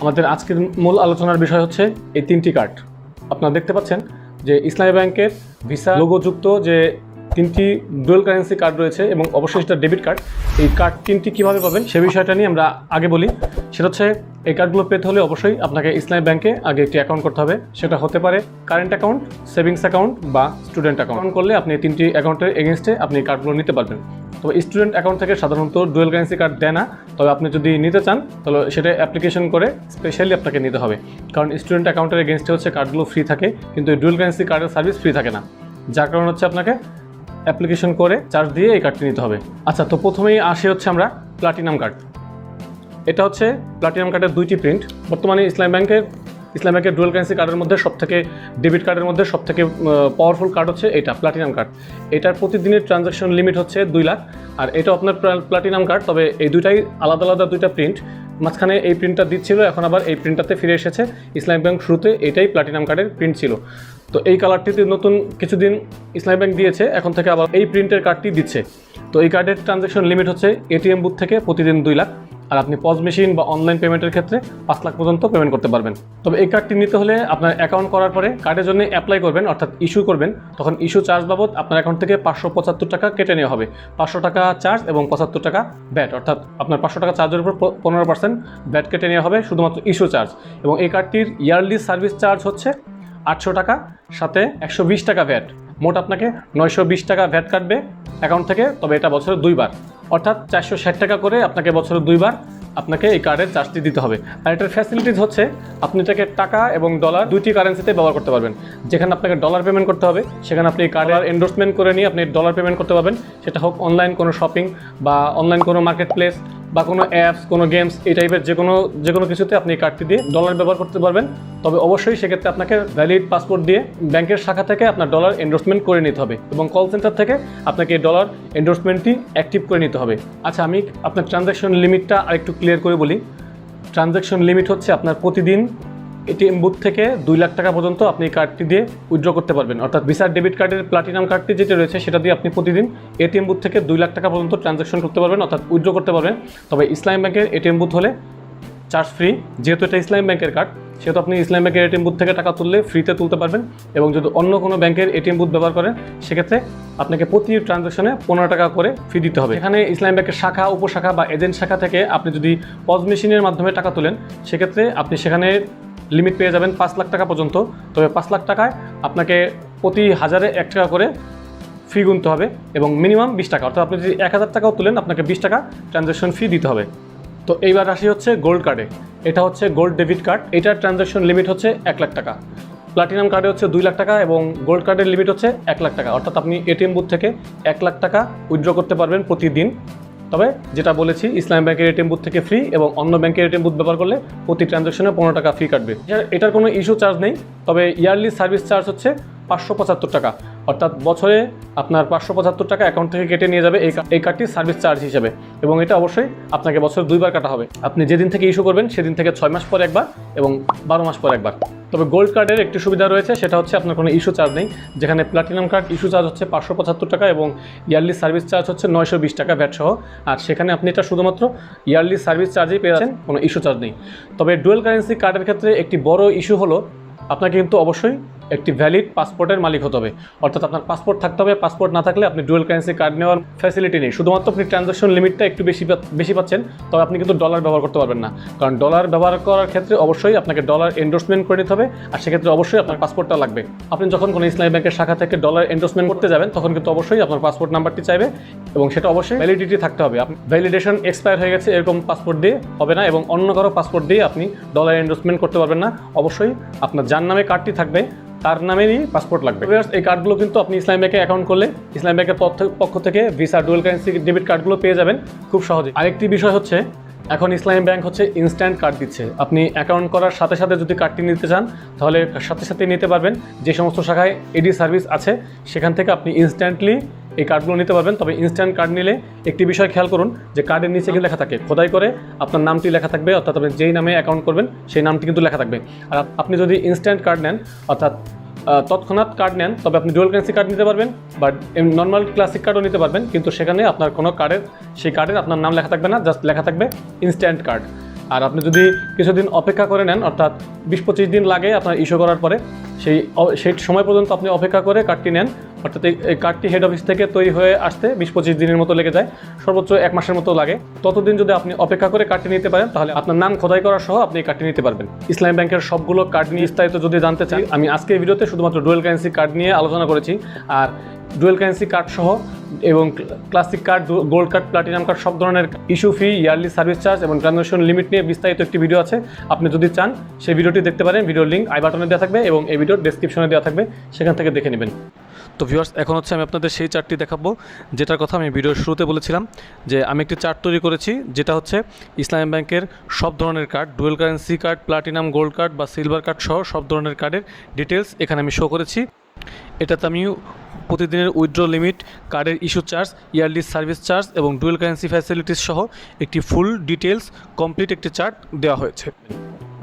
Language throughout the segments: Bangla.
আমাদের আজকের মূল আলোচনার বিষয় হচ্ছে এই তিনটি কার্ড। আপনারা দেখতে পাচ্ছেন যে ইসলামী ব্যাংকের ভিসা লোগোযুক্ত যে তিনটি ডুয়াল কারেন্সি কার্ড রয়েছে এবং অবশ্যই সেটা ডেবিট কার্ড। এই কার্ড তিনটি কীভাবে পাবেন সে বিষয়টা নিয়ে আমরা আগে বলি। সেটা হচ্ছে এই কার্ডগুলো পেতে হলে অবশ্যই আপনাকে ইসলামী ব্যাংকে আগে একটি অ্যাকাউন্ট করতে হবে। সেটা হতে পারে কারেন্ট অ্যাকাউন্ট, সেভিংস অ্যাকাউন্ট বা স্টুডেন্ট অ্যাকাউন্ট। করলে আপনি তিনটি অ্যাকাউন্টের এগেনস্টে আপনি কার্ডগুলো নিতে পারবেন। তবে স্টুডেন্ট অ্যাকাউন্ট থেকে সাধারণত ডুয়াল কারেন্সি কার্ড দেয় না। তবে আপনি যদি নিতে চান তাহলে সেটা অ্যাপ্লিকেশন করে স্পেশালি আপনাকে নিতে হবে, কারণ স্টুডেন্ট অ্যাকাউন্টের এগেনস্টে হচ্ছে কার্ডগুলো ফ্রি থাকে, কিন্তু এই ডুয়াল কারেন্সি কার্ডের সার্ভিস ফ্রি থাকে না, যার কারণ হচ্ছে আপনাকে অ্যাপ্লিকেশন করে চার্জ দিয়ে এই কার্ডটি নিতে হবে। আচ্ছা, তো প্রথমেই আসি হচ্ছে আমরা প্লাটিনাম কার্ড। এটা হচ্ছে প্লাটিনাম কার্ডের দুইটি প্রিন্ট। বর্তমানে ইসলামী ব্যাংকের ডুয়াল কারেন্সি কার্ডের মধ্যে সবথেকে ডেবিট কার্ডের মধ্যে সবথেকে পাওয়ারফুল কার্ড হচ্ছে এটা প্লাটিনাম কার্ড। এটার প্রতিদিনের ট্রানজ্যাকশন লিমিট হচ্ছে 2 লাখ। আর এটাও আপনার প্লাটিনাম কার্ড, তবে এই দুইটাই আলাদা আলাদা দুইটা প্রিন্ট। মাঝখানে এই প্রিন্টটা দিচ্ছিল, এখন আবার এই প্রিন্টটাতে ফিরে এসেছে। ইসলামী ব্যাংক শুরুতে এটাই প্লাটিনাম কার্ডের প্রিন্ট ছিল, তো এই কালারটিতে নতুন কিছুদিন ইসলামী ব্যাংক দিয়েছে, এখন থেকে আবার এই প্রিন্টের কার্ডটি দিচ্ছে। তো এই কার্ডের ট্রানজ্যাকশন লিমিট হচ্ছে এটিএম বুথ থেকে প্রতিদিন 2 লাখ। আর আপনি পজ মেশিন বা অনলাইন পেমেন্টের ক্ষেত্রে 5 লাখ পর্যন্ত পেমেন্ট করতে পারবেন। তবে এই কার্ডটি নিতে হলে আপনার অ্যাকাউন্ট করার পরে কার্ডের জন্য অ্যাপ্লাই করবেন, অর্থাৎ ইস্যু করবেন, তখন ইস্যু চার্জ বাবদ আপনার অ্যাকাউন্ট থেকে 575 টাকা কেটে নেওয়া হবে। 500 টাকা চার্জ এবং 75 টাকা ব্যাট, অর্থাৎ আপনার 500 টাকা চার্জের উপর 15% ব্যাট কেটে নেওয়া হবে শুধুমাত্র ইস্যু চার্জ। এবং এই কার্ডটির ইয়ারলি সার্ভিস চার্জ হচ্ছে 800 টাকা, সাথে 120 টাকা ভ্যাট। মোট আপনাকে 920 টাকা ভ্যাট কাটবে অ্যাকাউন্ট থেকে। তবে এটা বছরে 2 বার, অর্থাৎ 460 টাকা করে আপনাকে বছরে 2 বার আপনাকে এই কার্ডের চার্জটি দিতে হবে। আর এটার ফ্যাসিলিটিস হচ্ছে আপনি এটাকে টাকা এবং ডলার দুইটি কারেন্সিতে ব্যবহার করতে পারবেন। যেখানে আপনাকে ডলার পেমেন্ট করতে হবে সেখানে আপনি কার্ডের এন্ডোর্সমেন্ট করে নিয়ে আপনি ডলার পেমেন্ট করতে পারবেন। সেটা হোক অনলাইন কোনো শপিং বা অনলাইন কোনো মার্কেট প্লেস বা কোনো অ্যাপস, কোনো গেমস, এই টাইপের যে কোনো কিছুতে আপনি এই কার্ডটি দিয়ে ডলার ব্যবহার করতে পারবেন। তবে অবশ্যই সেক্ষেত্রে আপনাকে ভ্যালিড পাসপোর্ট দিয়ে ব্যাংকের শাখা থেকে আপনার ডলার এন্ডোর্সমেন্ট করে নিতে হবে এবং কল সেন্টার থেকে আপনাকে এই ডলার এন্ডোর্সমেন্টটি অ্যাক্টিভ করে নিতে হবে। আচ্ছা, আমি আপনার ট্রানজ্যাকশন লিমিটটা আরেকটু ক্লিয়ার করে বলি। ট্রানজ্যাকশন লিমিট হচ্ছে আপনার প্রতিদিন এটিএম বুথ থেকে 2 লাখ টাকা পর্যন্ত আপনি এই কার্ডটি দিয়ে উইথড্র করতে পারবেন। অর্থাৎ ভিসা ডেবিট কার্ডের প্লাটিনাম কার্ডটি যেটা রয়েছে সেটা দিয়ে আপনি প্রতিদিন এটিএম বুথ থেকে 2 লাখ টাকা পর্যন্ত ট্রানজ্যাকশন করতে পারবেন, অর্থাৎ উইথড্র করতে পারবেন। তবে ইসলামী ব্যাংকের এটিএম বুথ হলে চার্জ ফ্রি। যেহেতু এটা ইসলামী ব্যাংকের কার্ড, সেহেতু আপনি ইসলামী ব্যাংকের এটিএম বুথ থেকে টাকা তুললে ফ্রিতে তুলতে পারবেন। এবং যদি অন্য কোনো ব্যাংকের এটিএম বুথ ব্যবহার করেন সেক্ষেত্রে আপনাকে প্রতি ট্রানজ্যাকশনে 15 টাকা করে ফি দিতে হবে। এখানে ইসলামী ব্যাংকের শাখা, উপশাখা বা এজেন্ট শাখা থেকে আপনি যদি পজ মেশিনের মাধ্যমে টাকা তোলেন সেক্ষেত্রে আপনি সেখানে লিমিট পেয়ে যাবেন 5 লাখ টাকা পর্যন্ত। তবে 5 লাখ টাকায় আপনাকে প্রতি হাজারে 1 টাকা করে ফি গুনতে হবে এবং মিনিমাম 20 টাকা, অর্থাৎ আপনি যদি 1000 টাকাও তুলেন আপনাকে 20 টাকা ট্রানজ্যাকশন ফি দিতে হবে। তো এইবার আসি হচ্ছে গোল্ড কার্ডে। এটা হচ্ছে গোল্ড ডেবিট কার্ড। এটার ট্রানজ্যাকশন লিমিট হচ্ছে 1 লাখ টাকা। প্লাটিনাম কার্ডে হচ্ছে 2 লাখ টাকা এবং গোল্ড কার্ডের লিমিট হচ্ছে 1 লাখ টাকা, অর্থাৎ আপনি এটিএম বুথ থেকে 1 লাখ টাকা উইথড্র করতে পারবেন প্রতিদিন। তবে যেটা বলেছি ইসলামী ব্যাংকের এটিএম বুথ থেকে ফ্রি এবং অন্য ব্যাংকের এটিএম বুথ ব্যবহার করলে প্রতি ট্রানজ্যাকশনে 15 টাকা ফি কাটবে। এটার কোনো ইস্যু চার্জ নেই, তবে ইয়ারলি সার্ভিস চার্জ হচ্ছে 575 টাকা, অর্থাৎ বছরে আপনার 575 টাকা অ্যাকাউন্ট থেকে কেটে নিয়ে যাবে এই কার্ডটির সার্ভিস চার্জ হিসেবে। এবং এটা অবশ্যই আপনাকে বছরে 2 বার কাটা হবে। আপনি যেদিন থেকে ইস্যু করবেন সেদিন থেকে 6 মাস পর একবার এবং 12 মাস পর একবার। তবে গোল্ড কার্ডের একটি সুবিধা রয়েছে, সেটা হচ্ছে আপনার কোনো ইস্যু চার্জ নেই। যেখানে প্লাটিনাম কার্ড ইস্যু চার্জ হচ্ছে 575 টাকা এবং ইয়ারলি সার্ভিস চার্জ হচ্ছে 920 টাকা ভ্যাট সহ। আর সেখানে আপনি এটা শুধুমাত্র ইয়ারলি সার্ভিস চার্জেই পেয়ে যাচ্ছেন, কোনো ইস্যু চার্জ নেই। তবে ডুয়াল কারেন্সি কার্ডের ক্ষেত্রে একটি বড় ইস্যু হলো আপনাকে কিন্তু অবশ্যই একটি ভ্যালিড পাসপোর্টের মালিক হতে হবে, অর্থাৎ আপনার পাসপোর্ট থাকতে হবে। পাসপোর্ট না থাকলে আপনি ডুয়াল কারেন্সি কার্ড নেওয়ার ফ্যাসিলিটি নেই। শুধুমাত্র আপনি ট্রানজ্যাকশন লিমিটটা একটু বেশি পাচ্ছেন, তবে আপনি কিন্তু ডলার ব্যবহার করতে পারবেন না, কারণ ডলার ব্যবহার করার ক্ষেত্রে অবশ্যই আপনাকে ডলার এন্ডোর্সমেন্ট করে নিতে হবে। আর সেক্ষেত্রে অবশ্যই আপনার পাসপোর্টটা লাগবে। আপনি যখন কোনো ইসলামী ব্যাংকের শাখা থেকে ডলার এন্ডোর্সমেন্ট করতে যাবেন তখন কিন্তু অবশ্যই আপনার পাসপোর্ট নাম্বারটি চাইবে এবং সেটা অবশ্যই ভ্যালিডিটি থাকতে হবে। আপনি ভ্যালিডেশন এক্সপায়ার হয়ে গেছে এরকম পাসপোর্ট দিয়ে হবে না এবং অন্য কারো পাসপোর্ট দিয়ে আপনি ডলার এন্ডোর্সমেন্ট করতে পারবেন না। অবশ্যই আপনার যার নামে কার্ডটি থাকবে তার নামেরই পাসপোর্ট লাগবে। এই কার্ডগুলো কিন্তু আপনি ইসলামী ব্যাংকে অ্যাকাউন্ট করলে ইসলামী ব্যাংকের পক্ষ থেকে ভিসা ডুয়াল কারেন্সি ডেবিট কার্ডগুলো পেয়ে যাবেন খুব সহজে। আরেকটি বিষয় হচ্ছে এখন ইসলামী ব্যাংক হচ্ছে ইনস্ট্যান্ট কার্ড দিচ্ছে। আপনি অ্যাকাউন্ট করার সাথে সাথে যদি কার্ডটি নিতে চান তাহলে সাথে সাথে নিতে পারবেন। যে সমস্ত শাখায় এডি সার্ভিস আছে সেখান থেকে আপনি ইনস্ট্যান্টলি এই কার্ডগুলো নিতে পারবেন। তবে ইনস্ট্যান্ট কার্ড নিলে একটি বিষয় খেয়াল করুন যে কার্ডের নিচে কিন্তু লেখা থাকে, খোদাই করে আপনার নামটি লেখা থাকবে, অর্থাৎ আপনি যেই নামে অ্যাকাউন্ট করবেন সেই নামটি কিন্তু লেখা থাকবে। আর আপনি যদি ইনস্ট্যান্ট কার্ড নেন অর্থাৎ তৎক্ষণাৎ কার্ড নেন তবে আপনি ডুয়াল কারেন্সি কার্ড নিতে পারবেন বা নর্মাল ক্লাসিক কার্ডও নিতে পারবেন, কিন্তু সেখানে আপনার কোনো সেই কার্ডের আপনার নাম লেখা থাকবে না, জাস্ট লেখা থাকবে ইনস্ট্যান্ট কার্ড। আর আপনি যদি কিছুদিন অপেক্ষা করে নেন, অর্থাৎ 20-25 দিন লাগে আপনার ইস্যু করার পরে, সেই সময় পর্যন্ত আপনি অপেক্ষা করে কার্ডটি নেন, অর্থাৎ এই কার্ডটি হেড অফিস থেকে তৈরি হয়ে আসতে 20-25 দিনের মতো লেগে যায়, সর্বোচ্চ 1 মাসের মতো লাগে। ততদিন যদি আপনি অপেক্ষা করে কার্ডটি নিতে পারেন, তাহলে আপনার নাম খোদাই করা সহ আপনি এই কার্ডটি নিতে পারবেন। ইসলামী ব্যাংকের সবগুলো কার্ড নিয়ে বিস্তারিত যদি জানতে চাই, আমি আজকের ভিডিওতে শুধুমাত্র ডুয়েল কারেন্সি কার্ড নিয়ে আলোচনা করেছি। আর ডুয়েল কারেন্সি কার্ড সহ এবং classic card, gold card, platinum card সব ধরনের ইস্যু ফি, ইয়ারলি সার্ভিস চার্জ এবং ট্রানজাকশন লিমিট নিয়ে বিস্তারিত একটি ভিডিও আছে। আপনি যদি চান সেই ভিডিওটি দেখতে পারেন, ভিডিওর লিঙ্ক আই বাটনে দেওয়া থাকবে এবং এই ভিডিওর ডেসক্রিপশনে দেওয়া থাকবে, সেখান থেকে দেখে নেবেন। তো ভিউয়ার্স, এখন হচ্ছে আমি আপনাদের সেই চার্টটি দেখাবো যেটার কথা আমি ভিডিওর শুরুতে বলেছিলাম, যে আমি একটি চার্ট তৈরি করেছি যেটা হচ্ছে ইসলামী ব্যাংকের সব ধরনের card, dual currency card, platinum gold card বা সিলভার কার্ড সহ সব ধরনের কার্ডের ডিটেলস এখানে আমি শো করেছি। এটাতে আমি প্রতিদিনের উইথড্র লিমিট, কার্ডের issue charge, yearly service charge এবং ডুয়েল কারেন্সি ফ্যাসিলিটিস সহ একটি ফুল ডিটেলস কমপ্লিট একটি চার্ট দেওয়া হয়েছে।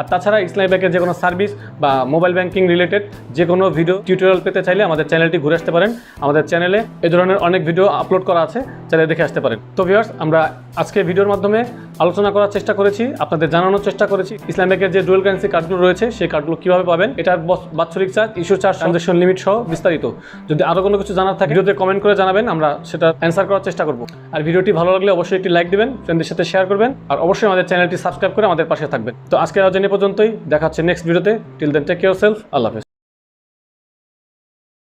আর তাছাড়া ইসলামী ব্যাংকের যে কোনো সার্ভিস বা মোবাইল ব্যাংকিং রিলেটেড যে কোনো ভিডিও টিউটোরিয়াল পেতে চাইলে আমাদের চ্যানেলটি ঘুরে আসতে পারেন। আমাদের চ্যানেলে এ ধরনের অনেক ভিডিও আপলোড করা আছে, চাইলে দেখে আসতে পারেন। তো ভিউয়ার্স, আমরা আজকে ভিডিওর মাধ্যমে আলোচনা করার চেষ্টা করেছি, আপনাদের জানানোর চেষ্টা করেছি ইসলামী ব্যাংকের যে ডুয়েল কারেন্সি কার্ডগুলো রয়েছে সেই কার্ডগুলো কীভাবে পাবেন, এটার বাৎসরিক charge, issue charge, transaction limit সহ বিস্তারিত। যদি আরও কোনো কিছু জানার থাকে ভিডিওতে কমেন্ট করে জানাবেন, আমরা সেটা অ্যান্সার করার চেষ্টা করব। আর ভিডিওটি ভালো লাগলে অবশ্যই একটি লাইক দিবেন, ফ্রেন্ডদের সাথে শেয়ার করবেন, আর অবশ্যই আমাদের চ্যানেলটি সাবস্ক্রাইব করে আমাদের পাশে থাকবেন। তো আজকে আজ এই পর্যন্তই, দেখা হচ্ছে নেক্সট ভিডিওতে। Till then take care self, আল্লাহ হাফেজ।